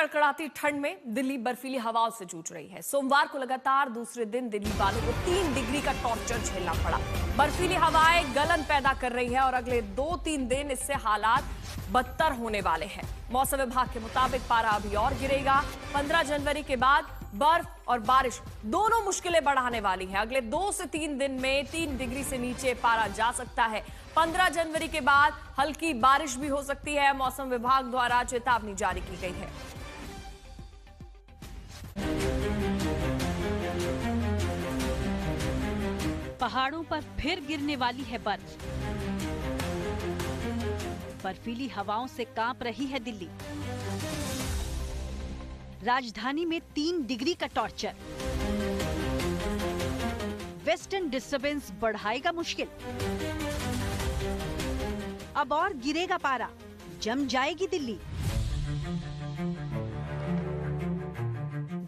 कड़कड़ाती ठंड में दिल्ली बर्फीली हवाओं से जूझ रही है। सोमवार को लगातार दूसरे दिन दिल्ली वालों को 3 डिग्री का टॉर्चर झेलना पड़ा। बर्फीली हवाएं गलन पैदा कर रही है और अगले 2-3 दिन इससे हालात बदतर होने वाले हैं। मौसम विभाग के मुताबिक पारा अभी और गिरेगा। 15 जनवरी के बाद बर्फ और बारिश दोनों मुश्किलें बढ़ाने वाली है। अगले 2 से 3 दिन में 3 डिग्री से नीचे पारा जा सकता है। 15 जनवरी के बाद हल्की बारिश भी हो सकती है। मौसम विभाग द्वारा चेतावनी जारी की गई है। पहाड़ों पर फिर गिरने वाली है बर्फ। बर्फीली हवाओं से कांप रही है दिल्ली। राजधानी में 3 डिग्री का टॉर्चर। वेस्टर्न डिस्टर्बेंस बढ़ाएगा मुश्किल। अब और गिरेगा पारा, जम जाएगी दिल्ली।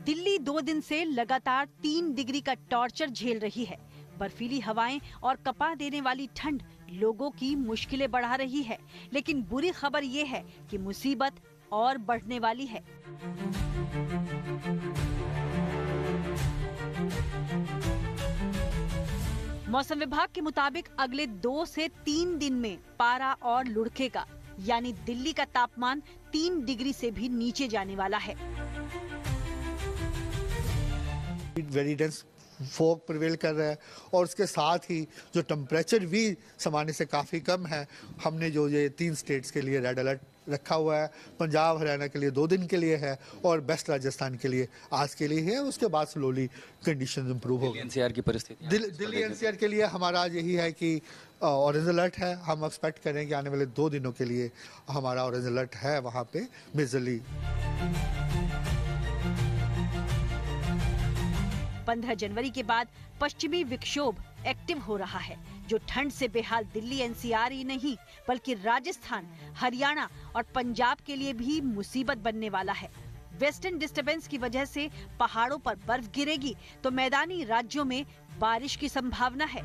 दिल्ली 2 दिन से लगातार 3 डिग्री का टॉर्चर झेल रही है। बर्फीली हवाएं और कपा देने वाली ठंड लोगों की मुश्किलें बढ़ा रही है, लेकिन बुरी खबर ये है कि मुसीबत और बढ़ने वाली है। मौसम विभाग के मुताबिक अगले 2 से 3 दिन में पारा और लुढ़केगा, यानी दिल्ली का तापमान 3 डिग्री से भी नीचे जाने वाला है। वेरी डेंस फॉग प्रिवेल कर रहा है और उसके साथ ही जो टेम्परेचर भी सामान्य से काफ़ी कम है। हमने जो ये 3 स्टेट्स के लिए रेड अलर्ट रखा हुआ है, पंजाब हरियाणा के लिए 2 दिन के लिए है और वेस्ट राजस्थान के लिए आज के लिए है। उसके बाद स्लोली कंडीशंस इंप्रूव होगी। एनसीआर की परिस्थिति दिल्ली एनसीआर के लिए हमारा यही है कि ऑरेंज अलर्ट है। हम एक्सपेक्ट करें कि आने वाले 2 दिनों के लिए हमारा ऑरेंज अलर्ट है वहाँ पे मेजरली। 15 जनवरी के बाद पश्चिमी विक्षोभ एक्टिव हो रहा है, जो ठंड से बेहाल दिल्ली एनसीआर ही नहीं बल्कि राजस्थान, हरियाणा और पंजाब के लिए भी मुसीबत बनने वाला है। वेस्टर्न डिस्टर्बेंस की वजह से पहाड़ों पर बर्फ गिरेगी तो मैदानी राज्यों में बारिश की संभावना है।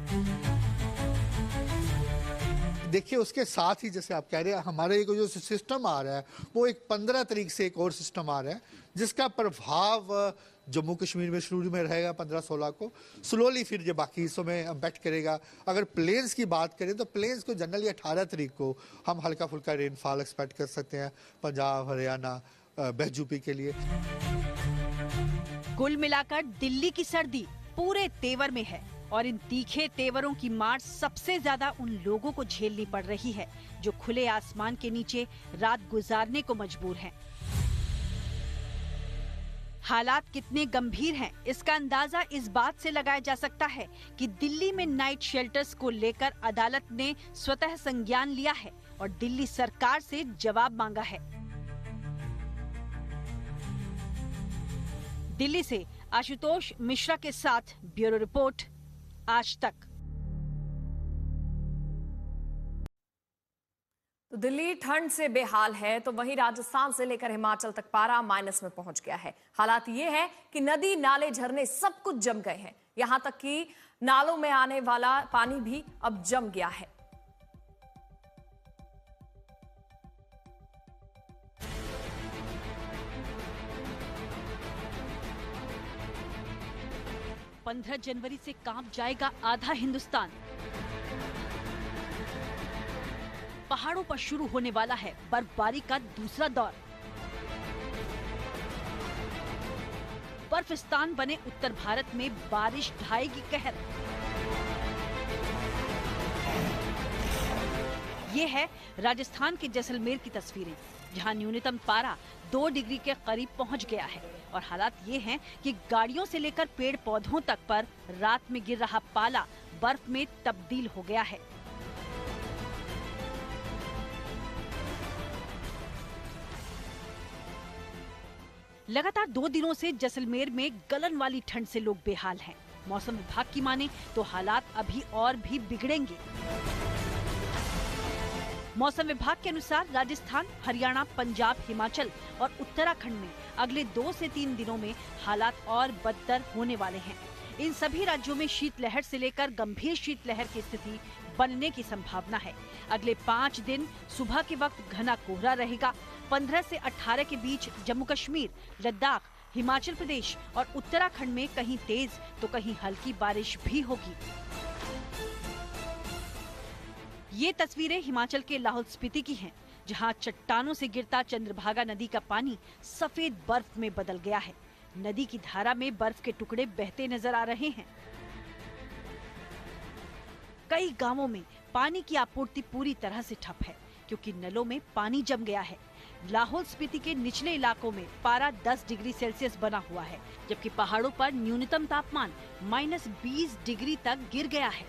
देखिए, उसके साथ ही जैसे आप कह रहे हैं, हमारे जो सिस्टम आ रहा है वो एक 15 तारीख से एक और सिस्टम आ रहा है जिसका प्रभाव जम्मू कश्मीर में शुरू में रहेगा 15-16 को। स्लोली फिर ये बाकी हिस्सों में इम्पैक्ट करेगा। अगर प्लेन्स की बात करें तो प्लेन्स को जनरली 18 तारीख को हम हल्का फुल्का रेनफॉल एक्सपेक्ट कर सकते हैं पंजाब, हरियाणा, यूपी के लिए। कुल मिलाकर दिल्ली की सर्दी पूरे तेवर में है और इन तीखे तेवरों की मार सबसे ज्यादा उन लोगों को झेलनी पड़ रही है जो खुले आसमान के नीचे रात गुजारने को मजबूर हैं। हालात कितने गंभीर हैं, इसका अंदाजा इस बात से लगाया जा सकता है कि दिल्ली में नाइट शेल्टर्स को लेकर अदालत ने स्वतः संज्ञान लिया है और दिल्ली सरकार से जवाब मांगा है। दिल्ली से आशुतोष मिश्रा के साथ ब्यूरो रिपोर्ट, आज तक। तो दिल्ली ठंड से बेहाल है, तो वहीं राजस्थान से लेकर हिमाचल तक पारा माइनस में पहुंच गया है। हालात ये है कि नदी, नाले, झरने सब कुछ जम गए हैं। यहां तक कि नालों में आने वाला पानी भी अब जम गया है। पंद्रह जनवरी से कांप जाएगा आधा हिंदुस्तान। पहाड़ों पर शुरू होने वाला है बर्फबारी का दूसरा दौर। बर्फिस्तान बने उत्तर भारत में बारिश ढाएगी कहर। ये है राजस्थान के जैसलमेर की तस्वीरें, जहां न्यूनतम पारा 2 डिग्री के करीब पहुंच गया है और हालात ये हैं कि गाड़ियों से लेकर पेड़ पौधों तक पर रात में गिर रहा पाला बर्फ में तब्दील हो गया है। लगातार 2 दिनों से जैसलमेर में गलन वाली ठंड से लोग बेहाल हैं। मौसम विभाग की माने तो हालात अभी और भी बिगड़ेंगे। मौसम विभाग के अनुसार राजस्थान, हरियाणा, पंजाब, हिमाचल और उत्तराखंड में अगले 2 से 3 दिनों में हालात और बदतर होने वाले हैं। इन सभी राज्यों में शीतलहर से लेकर गंभीर शीतलहर की स्थिति बनने की संभावना है। अगले 5 दिन सुबह के वक्त घना कोहरा रहेगा। 15 से 18 के बीच जम्मू कश्मीर, लद्दाख, हिमाचल प्रदेश और उत्तराखंड में कहीं तेज तो कहीं हल्की बारिश भी होगी। ये तस्वीरें हिमाचल के लाहौल स्पीति की हैं, जहां चट्टानों से गिरता चंद्रभागा नदी का पानी सफेद बर्फ में बदल गया है। नदी की धारा में बर्फ के टुकड़े बहते नजर आ रहे हैं। कई गांवों में पानी की आपूर्ति पूरी तरह से ठप है, क्योंकि नलों में पानी जम गया है। लाहौल स्पीति के निचले इलाकों में पारा 10 डिग्री सेल्सियस बना हुआ है, जबकि पहाड़ों पर न्यूनतम तापमान -20 डिग्री तक गिर गया है।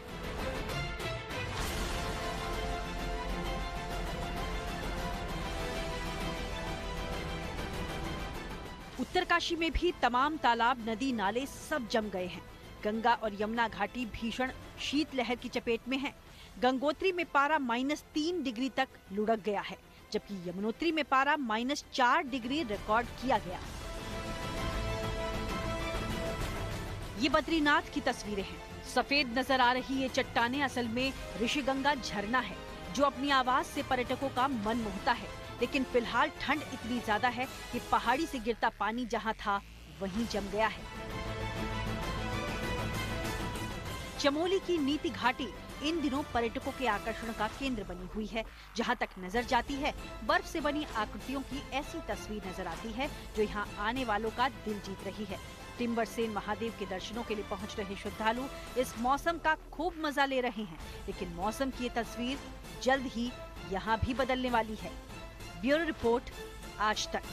उत्तरकाशी में भी तमाम तालाब, नदी, नाले सब जम गए हैं। गंगा और यमुना घाटी भीषण शीतलहर की चपेट में है। गंगोत्री में पारा -3 डिग्री तक लुढ़क गया है, जबकि यमुनोत्री में पारा -4 डिग्री रिकॉर्ड किया गया। ये बद्रीनाथ की तस्वीरें हैं। सफेद नजर आ रही ये चट्टानें असल में ऋषिगंगा झरना है, जो अपनी आवाज से पर्यटकों का मन मोहता है। लेकिन फिलहाल ठंड इतनी ज्यादा है कि पहाड़ी से गिरता पानी जहां था वहीं जम गया है। चमोली की नीति घाटी इन दिनों पर्यटकों के आकर्षण का केंद्र बनी हुई है। जहां तक नजर जाती है, बर्फ से बनी आकृतियों की ऐसी तस्वीर नजर आती है जो यहां आने वालों का दिल जीत रही है। टिम्बरसेन महादेव के दर्शनों के लिए पहुंच रहे श्रद्धालु इस मौसम का खूब मजा ले रहे हैं, लेकिन मौसम की ये तस्वीर जल्द ही यहाँ भी बदलने वाली है। ब्यूरो रिपोर्ट, आज तक।